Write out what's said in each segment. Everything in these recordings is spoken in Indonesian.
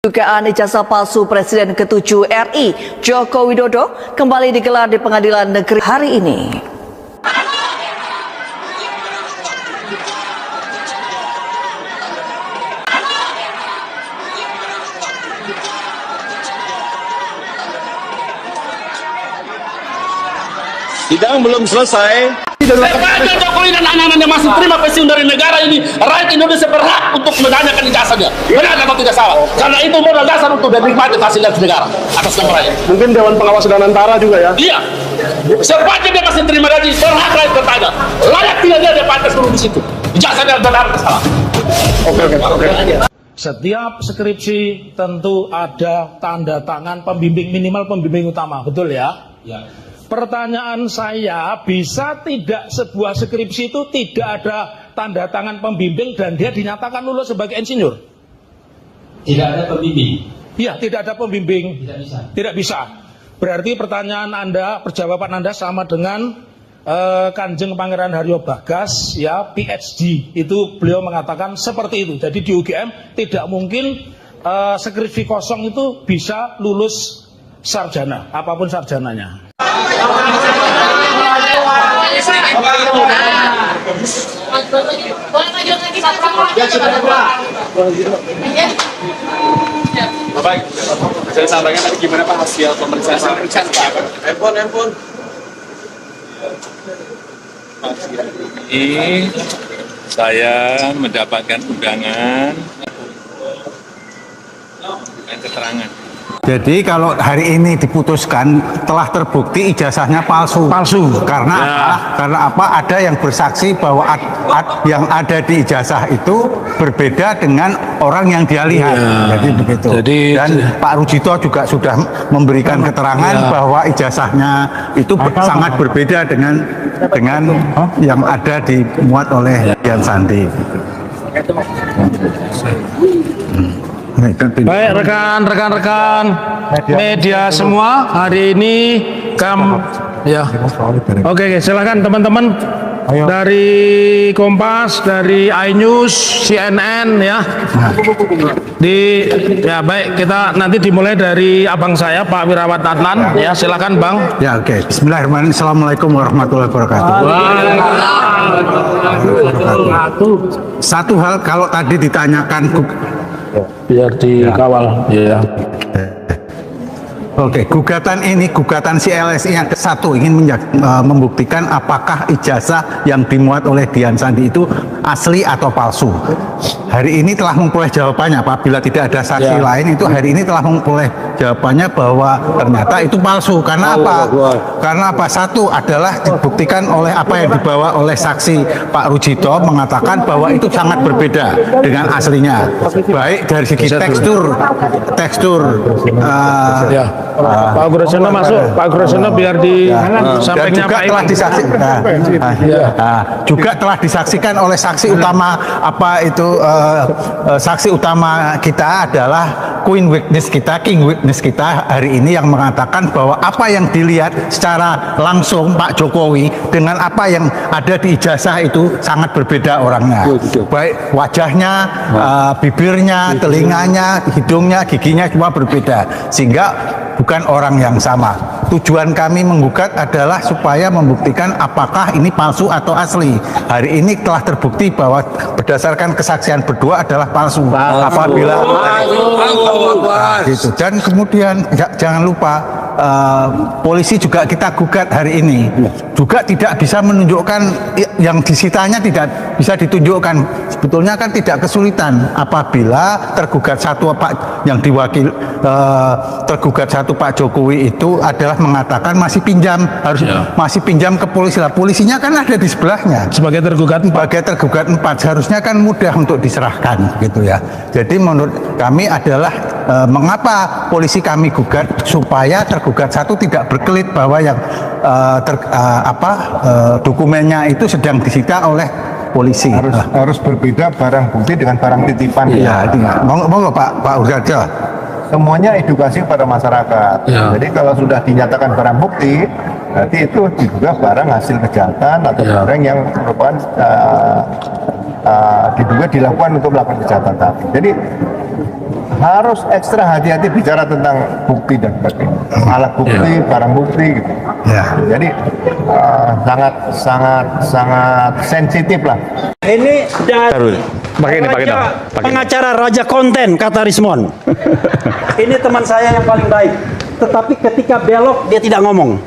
Dugaan ijazah palsu Presiden ke-7 RI Joko Widodo kembali digelar di Pengadilan Negeri hari ini. Sidang belum selesai. Sepanjang Jokowi dan anak-anaknya masih terima pensiun dari negara ini, rakyat Indonesia berhak untuk menanyakan ijazahnya. Benar atau tidak salah? Karena itu modal dasar untuk menikmati fasilitas negara atas nama rakyat. Mungkin Dewan Pengawas dan Antara juga ya. Iya. Sepanjang dia masih terima gaji, berhak rakyat bertanya. Layak tidak dia pantas dulu di situ. Ijazahnya benar atau salah? Oke. Setiap skripsi tentu ada tanda tangan pembimbing, minimal pembimbing utama, betul ya? Ya. Pertanyaan saya, bisa tidak sebuah skripsi itu tidak ada tanda tangan pembimbing dan dia dinyatakan lulus sebagai insinyur? Tidak ada pembimbing. Iya, tidak ada pembimbing. Tidak bisa. Tidak bisa. Berarti pertanyaan Anda, perjawaban Anda sama dengan Kanjeng Pangeran Haryo Bagas, ya, PhD. Itu beliau mengatakan seperti itu. Jadi di UGM tidak mungkin skripsi kosong itu bisa lulus sarjana, apapun sarjananya. Bapak, saya sampaikan tadi gimana Pak hasil pemeriksaan handphone. Ini saya mendapatkan undangan dan keterangan. Jadi kalau hari ini diputuskan telah terbukti ijazahnya palsu. Karena Ya. apa? Karena apa? Ada yang bersaksi bahwa yang ada di ijazah itu berbeda dengan orang yang dia lihat. Ya. Jadi begitu. Dan Pak Rujito juga sudah memberikan keterangan bahwa ijazahnya itu sangat berbeda dengan yang ada dimuat oleh Dian Sandi. Baik, rekan-rekan media semua, hari ini ya. Oke, silakan teman-teman dari Kompas, dari iNews, CNN ya. Baik, kita nanti dimulai dari abang saya Pak Wirawan Adnan ya, silakan Bang. Ya, oke. Bismillahirrahmanirrahim. Assalamualaikum warahmatullahi wabarakatuh. Satu hal, kalau tadi ditanyakan Biar dikawal ya. Oke, gugatan si LSI yang ke-1 ingin membuktikan apakah ijazah yang dimuat oleh Dian Sandi itu asli atau palsu. Hari ini telah memperoleh jawabannya. Apabila tidak ada saksi lain, itu hari ini telah memperoleh jawabannya bahwa ternyata itu palsu. Karena apa? Karena apa? Satu adalah dibuktikan oleh apa yang dibawa oleh saksi Pak Rujito, mengatakan bahwa itu sangat berbeda dengan aslinya. Baik dari segi tekstur. Pak Gurosono masuk, Pak Gurosono biar di sampingnya Pak telah disaksikan. Juga telah disaksikan oleh saksi utama saksi utama kita adalah King witness kita hari ini yang mengatakan bahwa apa yang dilihat secara langsung Pak Jokowi dengan apa yang ada di ijazah itu sangat berbeda orangnya. Baik wajahnya, bibirnya, telinganya, hidungnya, giginya semua berbeda. Sehingga bukan orang yang sama. Tujuan kami menggugat adalah supaya membuktikan apakah ini palsu atau asli. Hari ini telah terbukti bahwa berdasarkan kesaksian berdua adalah palsu. Apabila gitu. Dan kemudian jangan lupa polisi juga kita gugat hari ini. Juga tidak bisa menunjukkan yang disitanya, tidak bisa ditunjukkan. Sebetulnya kan tidak kesulitan apabila tergugat satu yang diwakil tergugat satu Pak Jokowi itu adalah mengatakan masih pinjam ke polisi. Lah polisinya kan ada di sebelahnya sebagai tergugat 4 seharusnya kan mudah untuk diserahkan gitu ya. Jadi menurut kami adalah mengapa polisi kami gugat supaya tergugat satu tidak berkelit bahwa yang dokumennya itu sedang disita oleh polisi. Harus berbeda barang bukti dengan barang titipan. Iya, monggo Pak Urgaja. Semuanya edukasi pada masyarakat. Jadi kalau sudah dinyatakan barang bukti, berarti itu diduga barang hasil kejahatan atau barang yang merupakan diduga dilakukan untuk melakukan kejahatan tadi. Jadi harus ekstra hati-hati bicara tentang bukti dan sebagainya, alat bukti, barang bukti gitu. Ya. Jadi sangat sensitif lah. Ini dari pengacara Raja Konten, kata Rismon. Ini teman saya yang paling baik. Tetapi ketika belok dia tidak ngomong.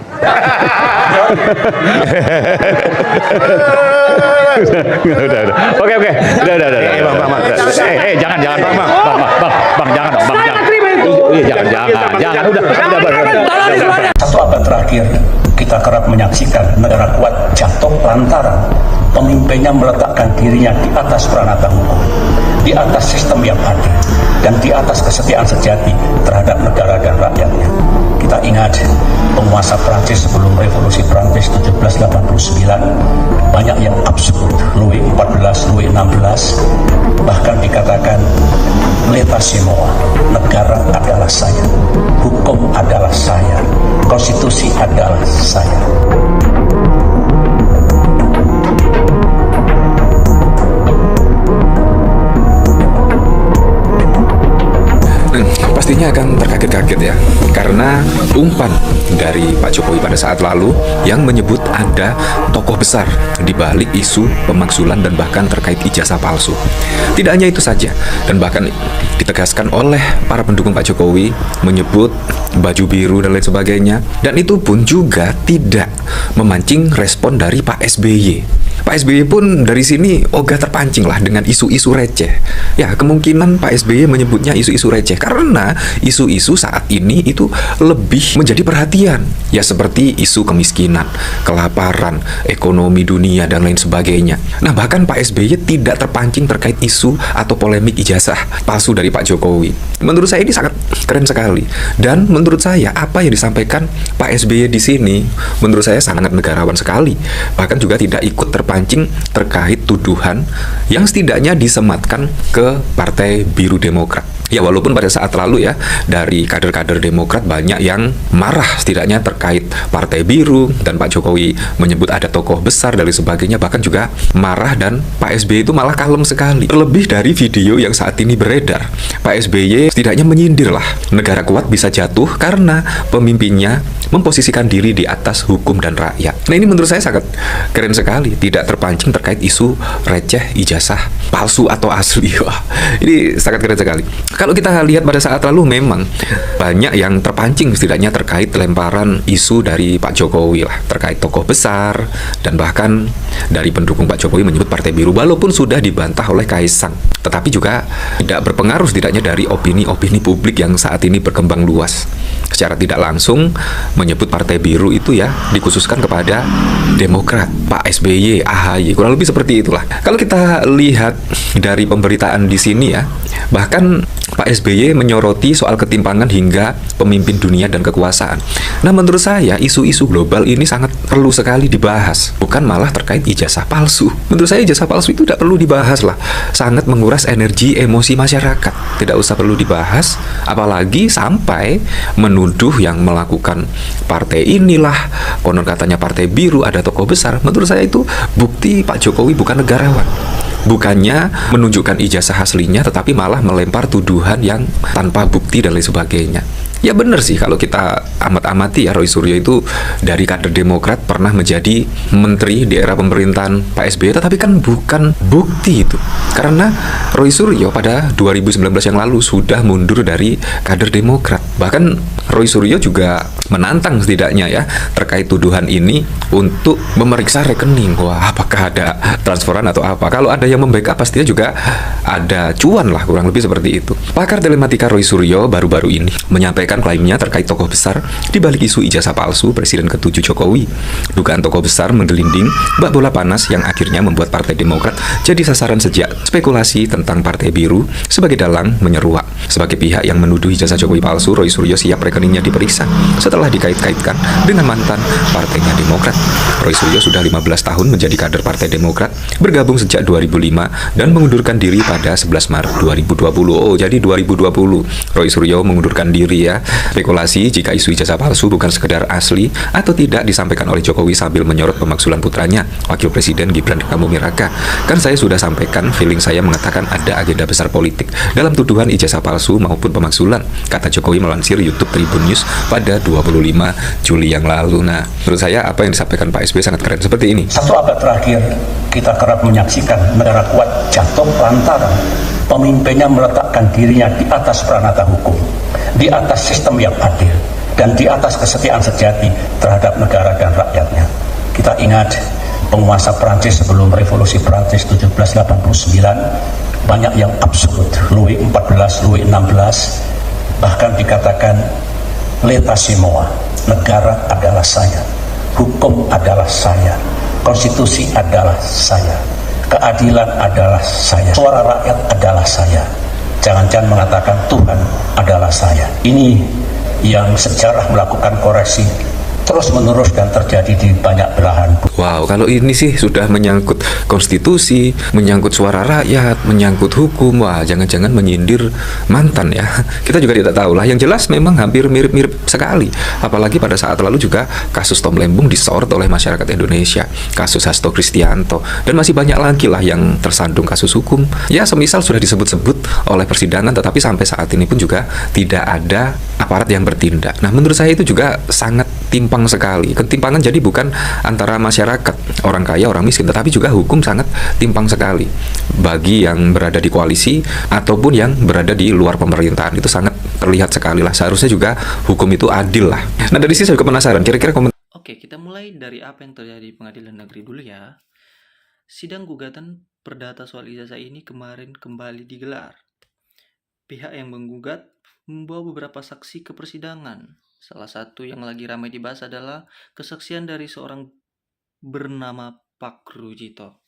Udah. Oke. Udah. Jangan, Bang, jangan dong, Bang, jangan. Udah. Satu abad terakhir, kita kerap menyaksikan negara kuat jatuh lantaran pemimpinnya meletakkan dirinya di atas peranata hukum, di atas sistem yang adil, dan di atas kesetiaan sejati terhadap negara dan rakyatnya. Kita ingat penguasa Prancis sebelum revolusi Prancis 1789, banyak yang absurd. Louis XIV, Louis XVI, bahkan dikatakan l'État c'est moi, negara adalah saya, hukum adalah saya, konstitusi adalah saya. Pastinya akan terkaget-kaget ya, karena umpan dari Pak Jokowi pada saat lalu yang menyebut ada tokoh besar di balik isu pemakzulan dan bahkan terkait ijazah palsu. Tidak hanya itu saja, dan bahkan ditegaskan oleh para pendukung Pak Jokowi menyebut baju biru dan lain sebagainya, dan itu pun juga tidak memancing respon dari Pak SBY. Pak SBY pun dari sini ogah terpancing lah dengan isu-isu receh. Ya, kemungkinan Pak SBY menyebutnya isu-isu receh karena isu-isu saat ini itu lebih menjadi perhatian. Ya, seperti isu kemiskinan, kelaparan, ekonomi dunia, dan lain sebagainya. Nah, bahkan Pak SBY tidak terpancing terkait isu atau polemik ijazah palsu dari Pak Jokowi. Menurut saya ini sangat keren sekali. Dan menurut saya apa yang disampaikan Pak SBY di sini menurut saya sangat negarawan sekali. Bahkan juga tidak ikut terpancing terkait tuduhan yang setidaknya disematkan ke Partai Biru Demokrat. Ya, walaupun pada saat lalu ya dari kader-kader Demokrat banyak yang marah setidaknya terkait Partai Biru dan Pak Jokowi menyebut ada tokoh besar dan lain sebagainya, bahkan juga marah, dan Pak SBY itu malah kalem sekali. Terlebih dari video yang saat ini beredar, Pak SBY setidaknya menyindir lah negara kuat bisa jatuh karena pemimpinnya memposisikan diri di atas hukum dan rakyat. Nah, ini menurut saya sangat keren sekali, tidak terpancing terkait isu receh ijazah palsu atau asli. Wah, ini sangat keren sekali. Kalau kita lihat pada saat lalu memang banyak yang terpancing setidaknya terkait lemparan isu dari Pak Jokowi lah, terkait tokoh besar, dan bahkan dari pendukung Pak Jokowi menyebut Partai Biru, walaupun sudah dibantah oleh Kaisang, tetapi juga tidak berpengaruh setidaknya dari opini-opini publik yang saat ini berkembang luas. Secara tidak langsung menyebut Partai Biru itu ya dikhususkan kepada Demokrat, Pak SBY, AHY, kurang lebih seperti itulah. Kalau kita lihat dari pemberitaan di sini ya, bahkan Pak SBY menyoroti soal ketimpangan hingga pemimpin dunia dan kekuasaan. Nah, menurut saya isu-isu global ini sangat perlu sekali dibahas, bukan malah terkait ijazah palsu. Menurut saya ijazah palsu itu tidak perlu dibahas lah, sangat menguras energi emosi masyarakat, tidak usah perlu dibahas, apalagi sampai menuduh yang melakukan partai inilah, konon katanya Partai Biru ada tokoh besar. Menurut saya itu bukti Pak Jokowi bukan negarawan. Bukannya menunjukkan ijazah aslinya, tetapi malah melempar tuduhan yang tanpa bukti dan lain sebagainya. Ya benar sih, kalau kita amat-amati ya, Roy Suryo itu dari kader Demokrat pernah menjadi menteri di era pemerintahan Pak SBY, tetapi kan bukan bukti itu. Karena Roy Suryo pada 2019 yang lalu sudah mundur dari kader Demokrat. Bahkan Roy Suryo juga menantang setidaknya ya terkait tuduhan ini untuk memeriksa rekening. Wah, apakah ada transferan atau apa? Kalau ada yang membackup pastinya juga ada cuan lah, kurang lebih seperti itu. Pakar telematika Roy Suryo baru-baru ini menyampaikan klaimnya terkait tokoh besar di balik isu ijazah palsu Presiden ke-7 Jokowi. Dugaan tokoh besar menggelinding bak bola panas yang akhirnya membuat Partai Demokrat jadi sasaran sejak spekulasi tentang Partai Biru sebagai dalang menyeruak. Sebagai pihak yang menuduh ijazah Jokowi palsu, Roy Suryo siap rekeningnya diperiksa setelah dikait-kaitkan dengan mantan partainya Demokrat. Roy Suryo sudah 15 tahun menjadi kader Partai Demokrat, bergabung sejak 2005 dan mengundurkan diri pada 11 Maret 2020. Oh, jadi 2020 Roy Suryo mengundurkan diri ya. Spekulasi jika isu ijazah palsu bukan sekedar asli atau tidak disampaikan oleh Jokowi sambil menyorot pemakzulan putranya, Wakil Presiden Gibran Rakabuming Raka. Kan saya sudah sampaikan, feeling saya mengatakan ada agenda besar politik dalam tuduhan ijazah palsu maupun pemakzulan, kata Jokowi melansir YouTube Tribun News pada 25 Juli yang lalu. Nah, menurut saya apa yang disampaikan Pak SBY sangat keren seperti ini. Satu abad terakhir, kita kerap menyaksikan negara kuat jatuh lantaran pemimpinnya meletakkan dirinya di atas pranata hukum, di atas sistem yang adil, dan di atas kesetiaan sejati terhadap negara dan rakyatnya. Kita ingat penguasa Prancis sebelum revolusi Prancis 1789, banyak yang absolut, Louis XIV, Louis XVI, bahkan dikatakan l'état c'est moi, negara adalah saya, hukum adalah saya, konstitusi adalah saya, keadilan adalah saya, suara rakyat adalah saya. Jangan-jangan mengatakan Tuhan adalah saya. Ini yang sejarah melakukan koreksi terus-menerus dan terjadi di banyak belahan. Wow, kalau ini sih sudah menyangkut konstitusi, menyangkut suara rakyat, menyangkut hukum. Wah, jangan-jangan menyindir mantan ya. Kita juga tidak tahu lah. Yang jelas memang hampir mirip-mirip sekali. Apalagi pada saat lalu juga kasus Tom Lembung disorot oleh masyarakat Indonesia, kasus Hasto Kristianto, dan masih banyak lagi lah yang tersandung kasus hukum. Ya, semisal sudah disebut-sebut oleh persidangan, tetapi sampai saat ini pun juga tidak ada aparat yang bertindak. Nah, menurut saya itu juga sangat timpang sekali. Ketimpangan jadi bukan antara masyarakat, orang kaya, orang miskin, tetapi juga hukum sangat timpang sekali. Bagi yang berada di koalisi ataupun yang berada di luar pemerintahan, itu sangat terlihat sekali lah. Seharusnya juga hukum itu adil lah. Nah, dari sini saya juga penasaran, kira-kira Oke, kita mulai dari apa yang terjadi di pengadilan negeri dulu ya. Sidang gugatan perdata soal ijazah ini kemarin kembali digelar. Pihak yang menggugat membawa beberapa saksi ke persidangan. Salah satu yang lagi ramai dibahas adalah kesaksian dari seorang bernama Pak Rujito.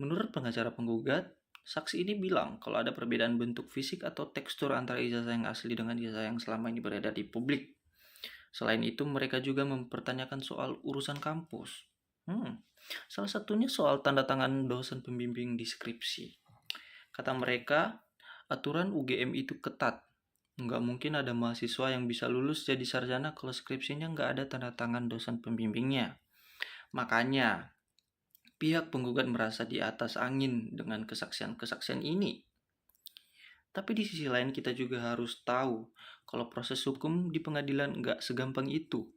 Menurut pengacara penggugat, saksi ini bilang kalau ada perbedaan bentuk fisik atau tekstur antara ijazah yang asli dengan ijazah yang selama ini beredar di publik. Selain itu, mereka juga mempertanyakan soal urusan kampus. Salah satunya soal tanda tangan dosen pembimbing di skripsi. Kata mereka, aturan UGM itu ketat. Nggak mungkin ada mahasiswa yang bisa lulus jadi sarjana kalau skripsinya nggak ada tanda tangan dosen pembimbingnya. Makanya, pihak penggugat merasa di atas angin dengan kesaksian-kesaksian ini. Tapi di sisi lain kita juga harus tahu kalau proses hukum di pengadilan nggak segampang itu.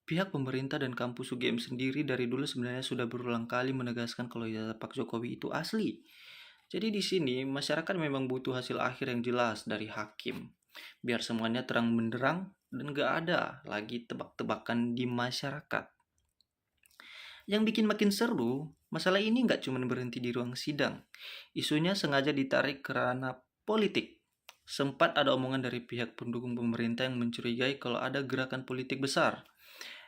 Pihak pemerintah dan kampus UGM sendiri dari dulu sebenarnya sudah berulang kali menegaskan kalau ijazah Pak Jokowi itu asli. Jadi di sini masyarakat memang butuh hasil akhir yang jelas dari hakim. Biar semuanya terang benderang dan gak ada lagi tebak-tebakan di masyarakat. Yang bikin makin seru, masalah ini gak cuma berhenti di ruang sidang. Isunya sengaja ditarik ke ranah politik. Sempat ada omongan dari pihak pendukung pemerintah yang mencurigai kalau ada gerakan politik besar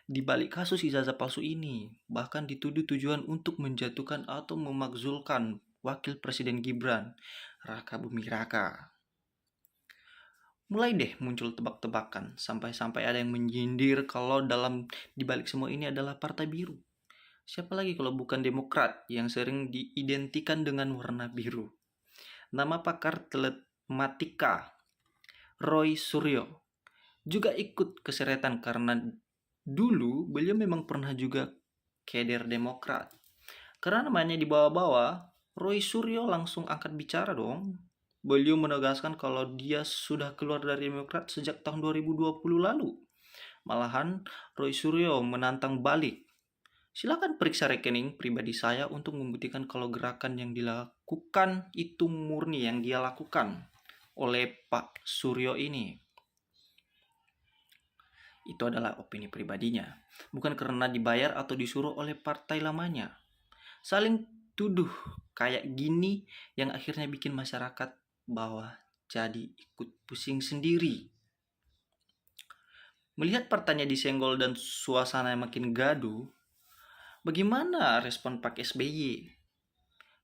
di balik kasus ijazah palsu ini, bahkan dituduh tujuan untuk menjatuhkan atau memakzulkan Wakil Presiden Gibran Rakabuming Raka. Mulai deh muncul tebak-tebakan, sampai-sampai ada yang menyindir kalau di balik semua ini adalah Partai Biru. Siapa lagi kalau bukan Demokrat yang sering diidentikan dengan warna biru. Nama pakar telematika Roy Suryo juga ikut keseretan karena dulu beliau memang pernah juga keder Demokrat. Karena namanya dibawa-bawa, Roy Suryo langsung angkat bicara dong. Beliau menegaskan kalau dia sudah keluar dari Demokrat sejak tahun 2020 lalu. Malahan Roy Suryo menantang balik. Silakan periksa rekening pribadi saya untuk membuktikan kalau gerakan yang dilakukan itu murni yang dia lakukan oleh Pak Suryo ini. Itu adalah opini pribadinya, bukan karena dibayar atau disuruh oleh partai lamanya. Saling tuduh kayak gini yang akhirnya bikin masyarakat bawah jadi ikut pusing sendiri. Melihat partainya disenggol dan suasana yang makin gaduh, bagaimana respon Pak SBY?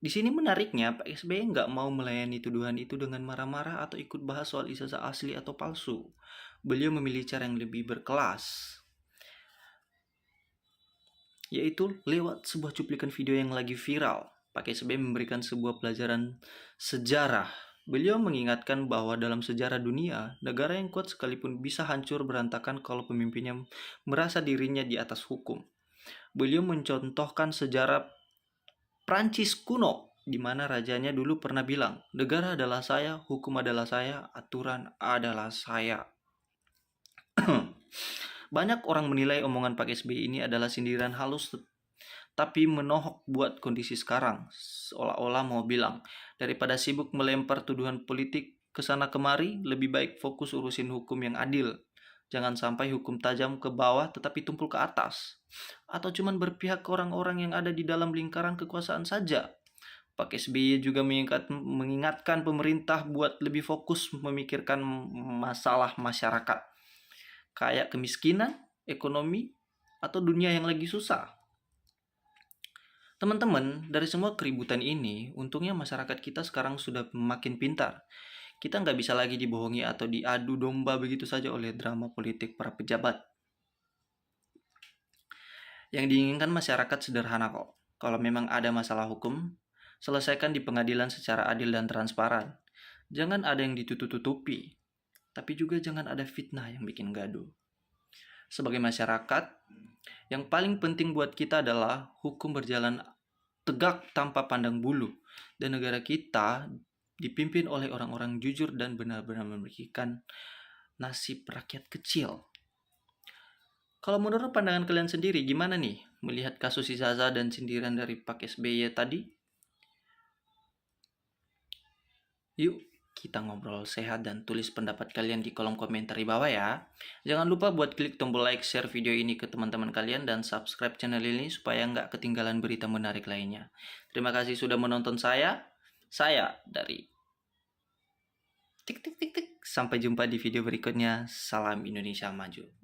Di sini menariknya, Pak SBY nggak mau melayani tuduhan itu dengan marah-marah atau ikut bahas soal ijazah asli atau palsu. Beliau memilih cara yang lebih berkelas, yaitu lewat sebuah cuplikan video yang lagi viral. Pak SBY memberikan sebuah pelajaran sejarah Beliau mengingatkan bahwa dalam sejarah dunia, negara yang kuat sekalipun bisa hancur berantakan kalau pemimpinnya merasa dirinya di atas hukum. Beliau mencontohkan sejarah Prancis kuno, di mana rajanya dulu pernah bilang, negara adalah saya, hukum adalah saya, aturan adalah saya. Banyak orang menilai omongan Pak SBY ini adalah sindiran halus, tapi menohok buat kondisi sekarang, seolah-olah mau bilang, daripada sibuk melempar tuduhan politik ke sana kemari, lebih baik fokus urusin hukum yang adil. Jangan sampai hukum tajam ke bawah tetapi tumpul ke atas. Atau cuman berpihak ke orang-orang yang ada di dalam lingkaran kekuasaan saja. Pak SBY juga mengingatkan pemerintah buat lebih fokus memikirkan masalah masyarakat. Kayak kemiskinan, ekonomi, atau dunia yang lagi susah. Teman-teman, dari semua keributan ini, untungnya masyarakat kita sekarang sudah makin pintar. Kita nggak bisa lagi dibohongi atau diadu domba begitu saja oleh drama politik para pejabat. Yang diinginkan masyarakat sederhana kok. Kalau memang ada masalah hukum, selesaikan di pengadilan secara adil dan transparan. Jangan ada yang ditutup-tutupi. Tapi juga jangan ada fitnah yang bikin gaduh. Sebagai masyarakat, yang paling penting buat kita adalah hukum berjalan tegak tanpa pandang bulu. Dan negara kita dipimpin oleh orang-orang jujur dan benar-benar memikirkan nasib rakyat kecil. Kalau menurut pandangan kalian sendiri, gimana nih melihat kasus ijazah dan sindiran dari Pak SBY tadi? Yuk, kita ngobrol sehat dan tulis pendapat kalian di kolom komentar di bawah ya. Jangan lupa buat klik tombol like, share video ini ke teman-teman kalian, dan subscribe channel ini supaya nggak ketinggalan berita menarik lainnya. Terima kasih sudah menonton saya. Saya dari Tik. Sampai jumpa di video berikutnya. Salam Indonesia Maju.